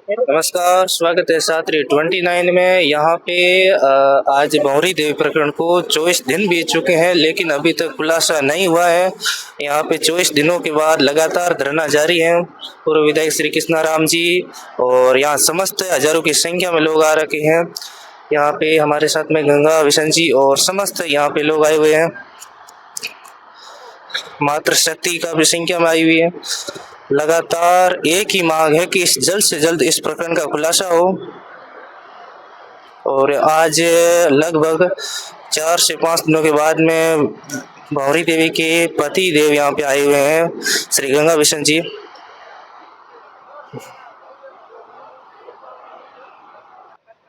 नमस्कार, स्वागत है छात्र 29 में। यहाँ पे आज भंवरी देवी प्रकरण को 24 दिन बीत चुके हैं, लेकिन अभी तक खुलासा नहीं हुआ है। यहाँ पे 24 दिनों के बाद लगातार धरना जारी है। पूर्व विधायक श्री कृष्णाराम जी और यहाँ समस्त हजारों की संख्या में लोग आ रखे हैं। यहाँ पे हमारे साथ में गंगा विशन जी और समस्त यहाँ पे लोग आए हुए हैं। मात्र शक्ति का भी संख्या में आई हुई है। लगातार एक ही मांग है कि जल्द से जल्द इस प्रकरण का खुलासा हो। और आज लगभग 4 से 5 दिनों के बाद में भंवरी देवी के पति देव यहाँ पे आए हुए हैं, श्री गंगा विशन जी।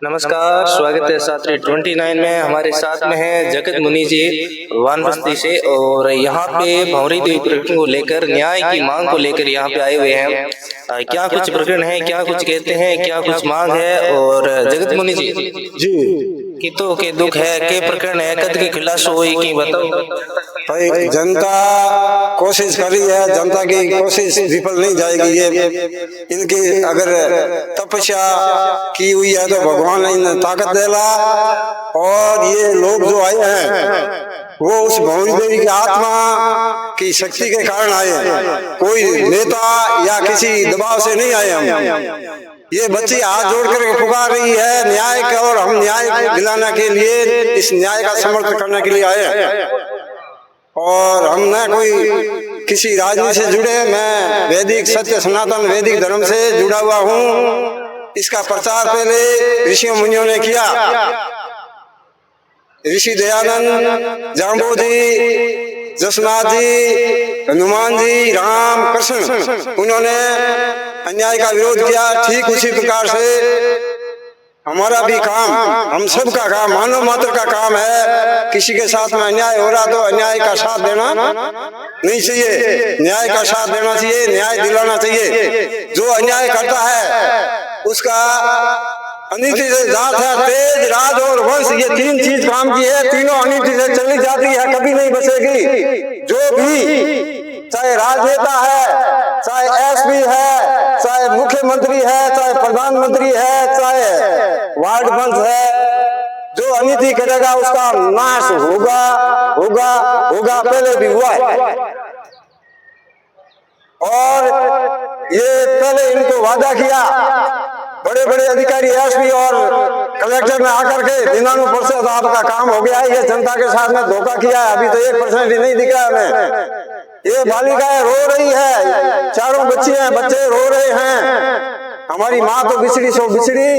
नमस्कार, स्वागत है छात्र 29 में। हमारे साथ में है जगत मुनि जी वानबस्ती से, और यहाँ पे भंवरी देवी प्रकरण को लेकर, न्याय की मांग को लेकर यहाँ पे आए हुए हैं। क्या कुछ प्रकरण है, क्या कुछ कहते हैं, क्या कुछ मांग है? और जगत मुनि जी कितो के दुख है, के प्रकरण है, कद के खिलाफ हुई की बताओ। भाई जनता कोशिश कर रही है, जनता की कोशिश विफल नहीं जाएगी। ये इनकी अगर तपस्या की हुई है तो भगवान इन्हें ताकत देला। और ये लोग जो आए हैं वो उस भंवरी देवी की आत्मा की शक्ति के कारण आए हैं, कोई नेता या किसी दबाव से नहीं आए हम। ये बच्ची हाथ जोड़ कर पुकार रही है न्याय का, और हम न्याय दिलाने के लिए, इस न्याय का समर्थन करने के लिए आए हैं। और हम न कोई किसी राजनीति से जुड़े, मैं वैदिक सत्य सनातन वैदिक धर्म से जुड़ा हुआ हूँ। इसका प्रचार पहले ऋषियों मुनियों ने किया। ऋषि दयानंद, जाम्बू जी, जसनाथ जी, हनुमान जी, राम कृष्ण, उन्होंने अन्याय का विरोध किया। ठीक उसी प्रकार से हमारा भी काम, हम सब का काम, मानव मात्र का काम है। किसी के साथ में अन्याय हो रहा तो अन्याय का साथ देना नहीं चाहिए, न्याय का साथ देना चाहिए, न्याय दिलाना चाहिए। जो अन्याय करता है उसका अनिति से जात है, तेज, राज और वंश, ये 3 चीज काम की है। तीनों अनिति से चली जाती है, कभी नहीं बचेगी। जो भी चाहे राजनेता है, चाहे एसपी है, चाहे मुख्यमंत्री है, चाहे प्रधानमंत्री है, चाहे वार्ड पंच है, जो अनिति करेगा उसका नाश होगा होगा होगा, पहले भी हुआ है। और ये पहले इनको वादा किया, बड़े बड़े अधिकारी एसपी और कलेक्टर ने आकर के 99% आपका काम हो गया है, ये जनता के साथ में धोखा किया है, अभी तो 1% भी नहीं दिख रहा हमें। ये बालिकाएं रो रही है, 4 बच्चे रो रहे हैं। हमारी माँ तो बिछड़ी सो बिछड़ी,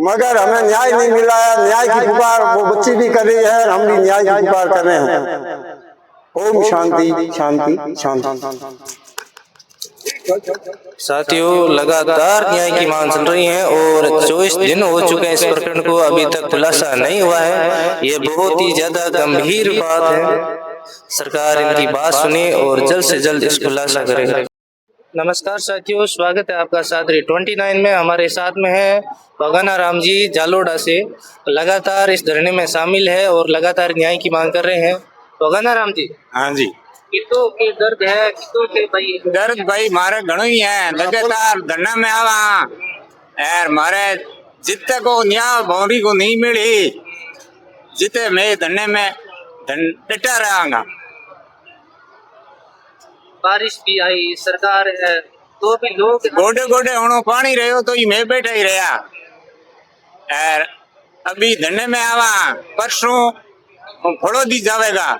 मगर हमें न्याय नहीं मिला है। न्याय की पुकार वो बच्ची भी कर रही है, हम भी न्याय की पुकार कर रहे हैं। ओम शांति शांति शांति। साथियों, लगातार न्याय की मांग चल रही है और 24 दिन हो चुके हैं इस प्रकरण को, अभी तक खुलासा नहीं हुआ है। ये बहुत ही ज्यादा गंभीर बात है। सरकार इनकी बात सुने और जल्द से जल्द इस खुलासा करे। नमस्कार साथियों, स्वागत है आपका छात्र 29 में। हमारे साथ में है भगवानाराम जी जालोड़ा से, लगातार इस धरने में शामिल है और लगातार न्याय की मांग कर रहे हैं। भगवानाराम जी, हाँ जी, कितो के दर्द है, कितो के भाई दर्द भाई मारे घणो ही है। लगातार धरना में आवा यार, मारे जितने को न्याय भंवरी को नहीं मिली, जिते मैं धरने में डटा रहा। बारिश भी आई, सरकार है, तो भी लोग गोडे गोडे होनो पानी रहो तो ही मैं बैठा ही रहा यार। अभी धरने में आवा, परसों फड़ो दी जावेगा।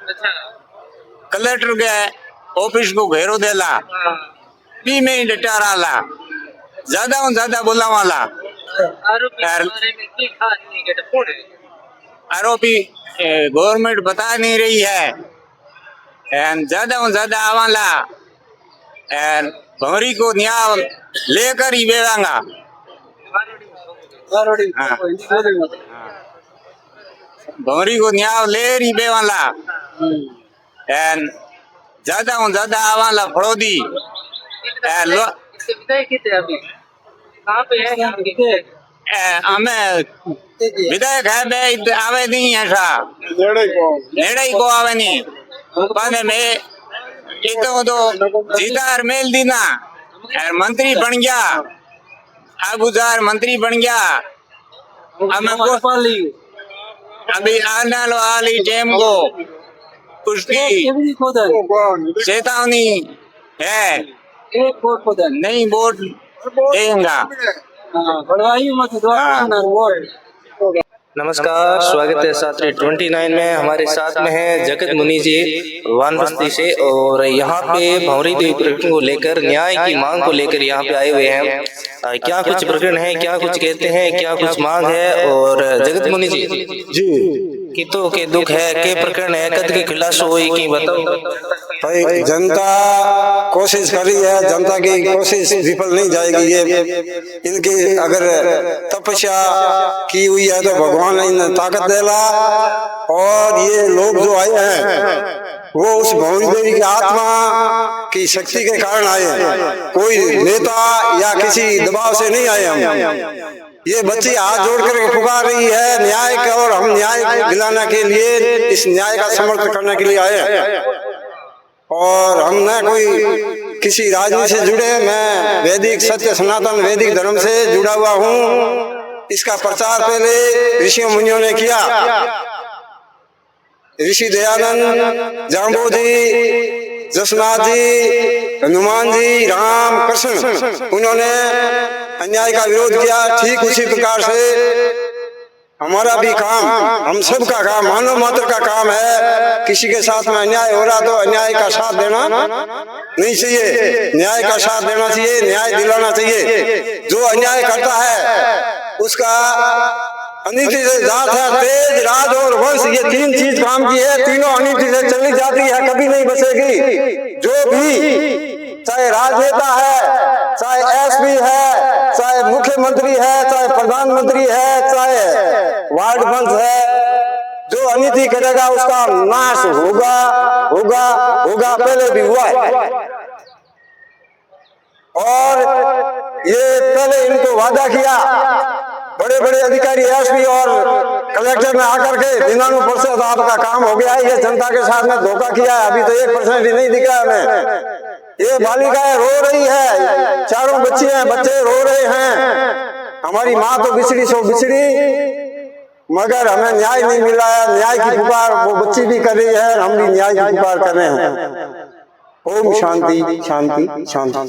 कलेक्टर के ऑफिस को घेरो देला, भी में डटा रहा, ज्यादा बोला वाला आरोपी गवर्नमेंट बता नहीं रही है। ज्यादा आवाला भंवरी को न्याय लेकर ही बेवांगा। भंवरी को न्याय ले ही बेवाला, ज्यादा आवाला फड़ोदी। हमें विधायक है आवे नहीं ऐसा, नेड़े ही को आवे नहीं। में तो सीधा मेल दी ना, मंत्री बन गया अब उधर मंत्री बन गया। अब मैं अभी आने वाली टेम को उसकी चेतावनी है, नहीं वोट देगा। नमस्कार, स्वागत है साथी 29 में। हमारे साथ में है जगत मुनि जी वानबस्ती से, और यहाँ पे भंवरी देवी प्रकरण को लेकर, न्याय की मांग को लेकर यहाँ पे आए हुए हैं। क्या कुछ प्रकरण है, क्या कुछ कहते हैं, क्या कुछ मांग है? और जगत मुनि जी कितो के दुख है, के प्रकरण है, कद के खिलाफ हुई की बताओ। भाई जनता कोशिश कर रही है, जनता की कोशिश विफल नहीं जाएगी। ये इनकी अगर तपस्या की हुई है तो भगवान इन्हें ताकत देला। और ये लोग जो आए हैं वो उस भंवरी देवी की आत्मा की शक्ति के कारण आए हैं, कोई नेता या किसी दबाव से नहीं आए हम। ये बच्ची हाथ जोड़ कर पुकार रही है न्याय का, और हम न्याय दिलाने के लिए, इस न्याय का समर्थन करने के लिए आए हैं। और हम न कोई किसी राजनीति से जुड़े, मैं वैदिक सत्य सनातन वैदिक धर्म से जुड़ा हुआ हूँ। इसका प्रचार पहले ऋषियों मुनियों ने किया। ऋषि दयानंद, जाम्बोजी, जसनाथ जी, हनुमान जी, राम, कृष्ण, उन्होंने अन्याय का विरोध किया। ठीक उसी प्रकार से हमारा भी काम, हम सब का काम, मानव मात्र का काम है। किसी के साथ में अन्याय हो रहा तो अन्याय का साथ देना नहीं चाहिए, न्याय का साथ देना चाहिए, न्याय दिलाना चाहिए। जो अन्याय करता है उसका अनिति से जात है, तेज, राज और वंश, ये तीन चीज काम की है। तीनों अनिति से चली जाती है, कभी नहीं बचेगी। जो भी चाहे राजनेता है, चाहे एसपी है, चाहे मुख्यमंत्री है, चाहे प्रधानमंत्री है, चाहे वार्ड पंच है, जो अनिति करेगा उसका नाश होगा होगा होगा, पहले भी हुआ है। और ये पहले इनको वादा किया, बड़े बड़े अधिकारी एसपी और कलेक्टर ने आकर के 99% आपका काम हो गया है, ये जनता के साथ में धोखा किया है, अभी तो 1% भी नहीं दिखा हमें। ये बालिकाएं रो रही है, चारों बच्चे हैं, बच्चे रो रहे हैं, हमारी माँ तो बिछड़ी सो बिछड़ी, मगर हमें न्याय नहीं मिला है। न्याय की पुकार वो बच्ची भी कर रही है, हम भी न्याय की पुकार कर रहे हैं। ओम शांति शांति शांति।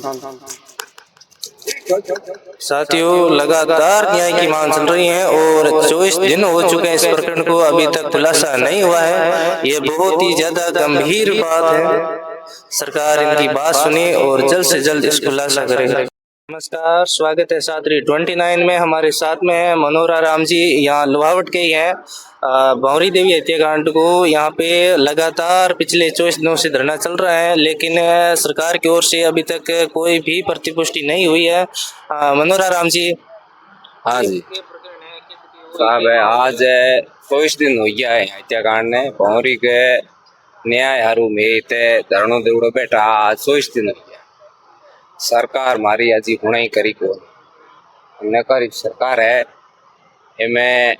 साथियों, लगातार न्याय की मांग चल रही है और 24 दिन हो चुके हैं इस प्रकरण को, अभी तक खुलासा नहीं हुआ है। ये बहुत ही ज्यादा गंभीर बात है। सरकार इनकी बात सुने और जल्द से जल्द इस खुलासा करे। नमस्कार, स्वागत है साथी 29 में। हमारे साथ में है मनोहरा राम जी, यहाँ लोहावट के ही हैं। भंवरी देवी हत्याकांड को यहाँ पे लगातार पिछले 24 दिनों से धरना चल रहा है, लेकिन सरकार की ओर से अभी तक कोई भी प्रतिपुष्टि नहीं हुई है। मनोहरा राम जी। हाँ जी साहब, आज 24 दिन हो गया है हत्याकांड ने। भंवरी के न्याय हरू में धरणो देवड़ो बैठा, आज 24 दिन हो गया। सरकार मारी अजी हुणे करी को नकारी सरकार है, इनमें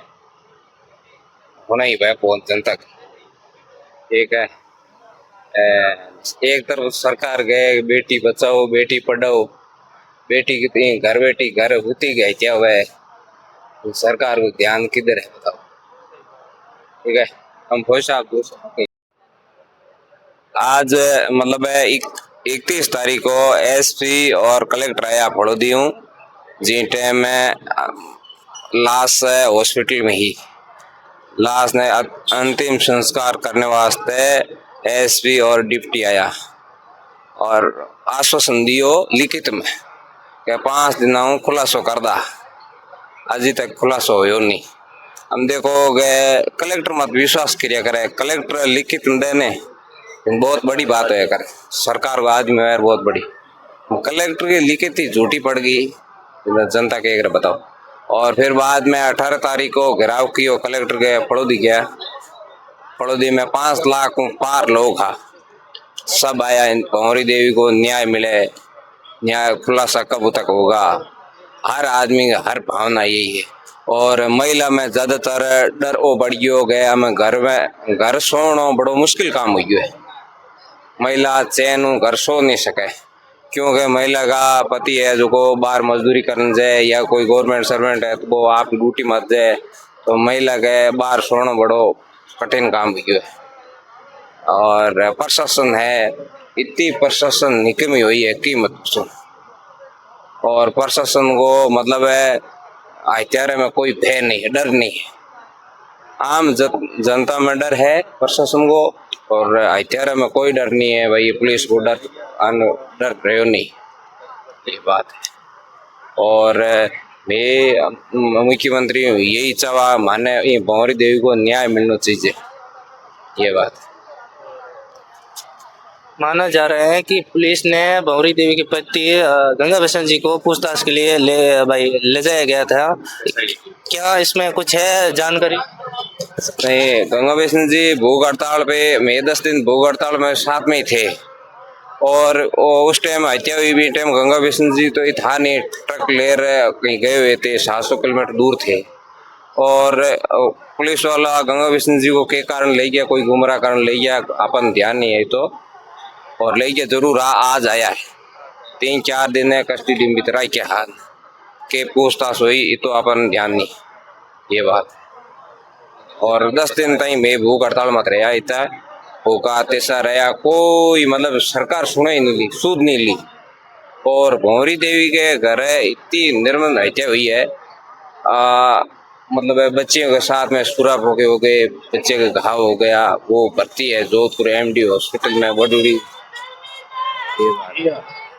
होना ही वह पहुंच जनता एक है। एक तरफ सरकार गए बेटी बचाओ बेटी पढ़ाओ, बेटी की घर बेटी घर होती गई, क्या हुआ है तो सरकार को ध्यान किधर है बताओ। ठीक है, हम खुश आप आज मतलब 31 तारीख को एसपी और कलेक्टर आया फड़ोदी हूँ, जी टाइम में लाश हॉस्पिटल में ही लाश ने अंतिम संस्कार करने वास्ते एसपी और डिप्टी आया और आश्वासन दियो लिखित में कि 5 दिन खुलासो कर दा। अभी तक खुलासो हो नहीं। हम देखो गए कलेक्टर मत विश्वास करिया करे, कलेक्टर लिखित देने बहुत बड़ी बात है कर सरकार को आदमी है बहुत बड़ी। कलेक्टर की लिखित ही झूठी पड़ गई, जनता के एक बताओ। और फिर बाद में 18 तारीख को घेराव किया कलेक्टर के फड़ोदी गया। फड़ोदी में 5 लाख पार लोग था, सब आया भंवरी देवी को न्याय मिले। न्याय खुलासा कब तक होगा, हर आदमी का हर भावना यही है। और महिला में ज्यादातर डर ओ बढ़ हो गया, हमें घर सोना बड़ो मुश्किल काम हो गया है। महिला चैन घर सो नहीं सके, क्योंकि महिला का पति है जो को बाहर मजदूरी करने जाए या कोई गवर्नमेंट सर्वेंट है तो वो आप ड्यूटी मत जाए, तो महिला के बाहर सोना बड़ो कठिन काम भी है। और प्रशासन है, इतनी प्रशासन निकमी हुई है कीमत सुन, और प्रशासन को मतलब है हत्यारे में कोई भय नहीं है, डर नहीं है। आम जनता में डर है प्रशासन को, और हत्यारे में कोई डर नहीं है भाई, पुलिस को डर रहे नहीं, ये बात है। और मैं मुख्यमंत्री यही चाहा माने ये भंवरी देवी को न्याय मिलना चाहिए, ये बात है। माना जा रहा है कि पुलिस ने भंवरी देवी के पति गंगा बसन जी को पूछताछ के लिए ले जाया गया था, क्या इसमें कुछ है जानकारी? नहीं, गंगा बिशन जी भूख हड़ताल पे, मैं 10 दिन भूख हड़ताल में साथ में ही थे, और उस टाइम हत्या हुई भी टाइम गंगा बिशन जी तो था नहीं, ट्रक ले रहे कहीं गए हुए थे, 700 किलोमीटर दूर थे। और पुलिस वाला गंगा बिशन जी को के कारण ले गया, कोई गुमराह कारण ले गया, अपन ध्यान नहीं है तो, और ले गया जरूर आज आया है। 3-4 दिन है कस्टडी में बितराई के हाथ के पूछताछ हुई, ये तो अपन ध्यान नहीं, ये बात। और 10 दिन तक मैं भूख हड़ताल मत रहा, इतना भूखा तेसा रहा, कोई मतलब सरकार सुने ही नहीं ली, सूद नहीं ली। और भंवरी देवी के घर है इतनी निर्मम हत्या हुई है, मतलब बच्चियों के साथ में सुराख हो गए, बच्चे का घाव हो गया, वो भर्ती है जोधपुर MD हॉस्पिटल में बडूरी।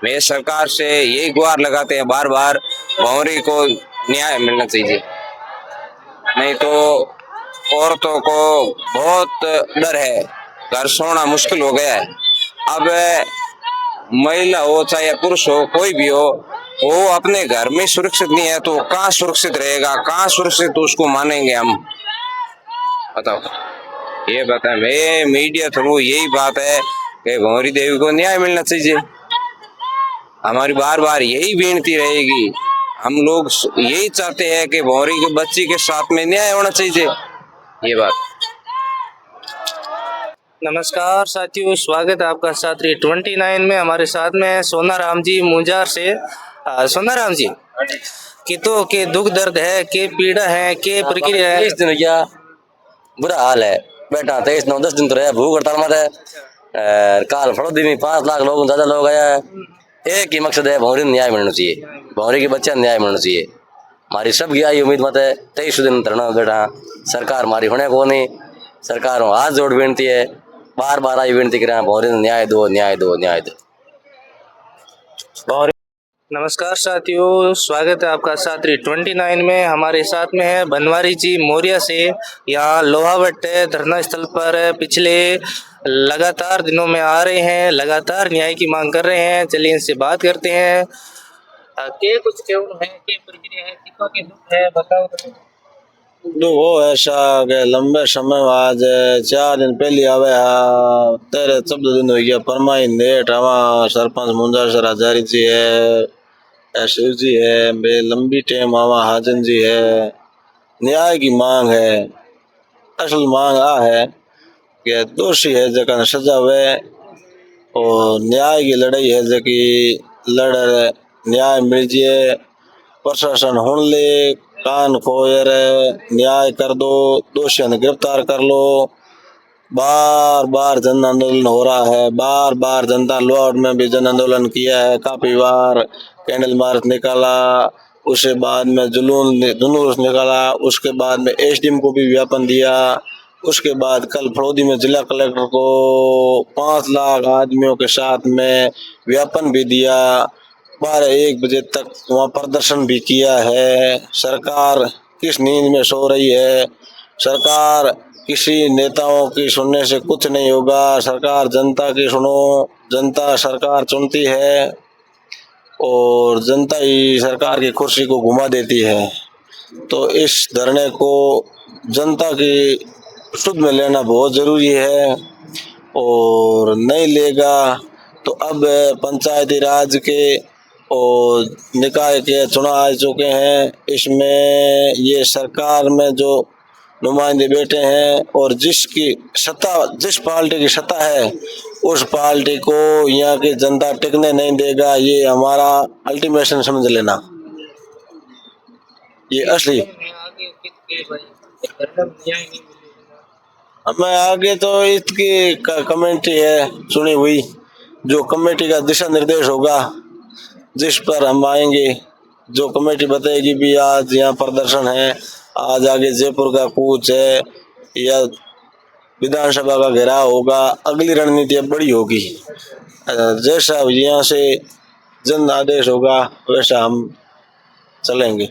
मैं सरकार से यही गुहार लगाते हैं बार बार, भंवरी को न्याय मिलना चाहिए, नहीं तो औरतों को बहुत डर है, घर सोना मुश्किल हो गया है। अब महिला हो चाहे पुरुष हो, कोई भी हो, वो अपने घर में सुरक्षित नहीं है तो कहाँ सुरक्षित रहेगा, कहाँ सुरक्षित उसको मानेंगे हम, बताओ। ये बता, मैं मीडिया थ्रू यही बात है कि भंवरी देवी को न्याय मिलना चाहिए, हमारी बार बार यही विनती रहेगी। हम लोग यही चाहते हैं कि भंवरी के बच्ची के साथ में न्याय होना चाहिए, ये बात। नमस्कार साथियों, स्वागत है आपका साथी 29 में। हमारे साथ में है सोनाराम जी मुंजार से। सोनाराम जी कि तो के दुख दर्द है, के पीड़ा है, के प्रक्रिया है? 23 दिन हो गया, बुरा हाल है बेटा। 23-9-10 दिन तो रहे भूख हड़ताल में रहे। काल फड़ोदी में 5 लाख लोग ज्यादा लोग आया। एक ही मकसद है, भंवरी न्याय मिलना चाहिए, भंवरी के बच्चे न्याय मिलना चाहिए। हमारी सब की आई उम्मीद मत है 23 दिन धरना बेटा, सरकार हमारी होने को नहीं, सरकार हाथ जोड़ बेनती है, बार बार आई विनती करें, भंवरी न्याय दो, न्याय दो, न्याय दो। नमस्कार साथियों, स्वागत है आपका साथी 29 में। हमारे साथ में है बनवारी जी मोरिया से। यहाँ लोहावट धरना स्थल पर पिछले लगातार दिनों में आ रहे हैं, लगातार न्याय की मांग कर रहे हैं। चलिए इनसे बात करते हैं। के कुछ केवल है, के प्रक्रिया है, कितना के दुख है, बताओ। दुख वो ऐसा कि लंबे समय बाद 4 दिन पहले आवे हा, 13-14 दिन हो गया परमाई नेट हवा सरपंच मुंजार सर हजारी जी है, शिव जी है, बे लंबी टाइम आवा हाजन जी है। न्याय की मांग है, असल मांग आ है कि दोषी है जगह सजा हुए, और न्याय की लड़ाई है जकी लड़ न्याय मिल जाए। प्रशासन हुन ले कान खोयर न्याय कर दो, दोषियों ने गिरफ्तार कर लो। बार बार जन आंदोलन हो रहा है, बार बार जनता लोहावट में भी जन आंदोलन किया है, काफी बार कैंडल मार्च निकाला, उसके बाद में जुलूस निकाला, उसके बाद में SDM को भी ज्ञापन दिया, उसके बाद कल फड़ौदी में जिला कलेक्टर को 5 लाख आदमियों के साथ में ज्ञापन भी दिया। 12-1 बजे तक वहाँ प्रदर्शन भी किया है। सरकार किस नींद में सो रही है? सरकार किसी नेताओं की सुनने से कुछ नहीं होगा, सरकार जनता की सुनो। जनता सरकार चुनती है और जनता ही सरकार की कुर्सी को घुमा देती है, तो इस धरने को जनता की सुध में लेना बहुत जरूरी है, और नहीं लेगा तो अब पंचायती राज के और निकाय के चुनाव आ चुके हैं। इसमें ये सरकार में जो नुमाइंदे बैठे हैं और जिसकी सत्ता, जिस पार्टी की सत्ता है उस पार्टी को यहाँ की जनता टिकने नहीं देगा, ये हमारा अल्टीमेशन समझ लेना। ये असली हमें आगे तो इसकी कमेटी है सुनी हुई, जो कमेटी का दिशा निर्देश होगा जिस पर हम आएंगे, जो कमेटी बताएगी भी आज यहाँ प्रदर्शन है, आज आगे जयपुर का कूच है या विधानसभा का घेराव होगा, अगली रणनीति अब बड़ी होगी। जैसा यहाँ से जन आदेश होगा वैसा हम चलेंगे।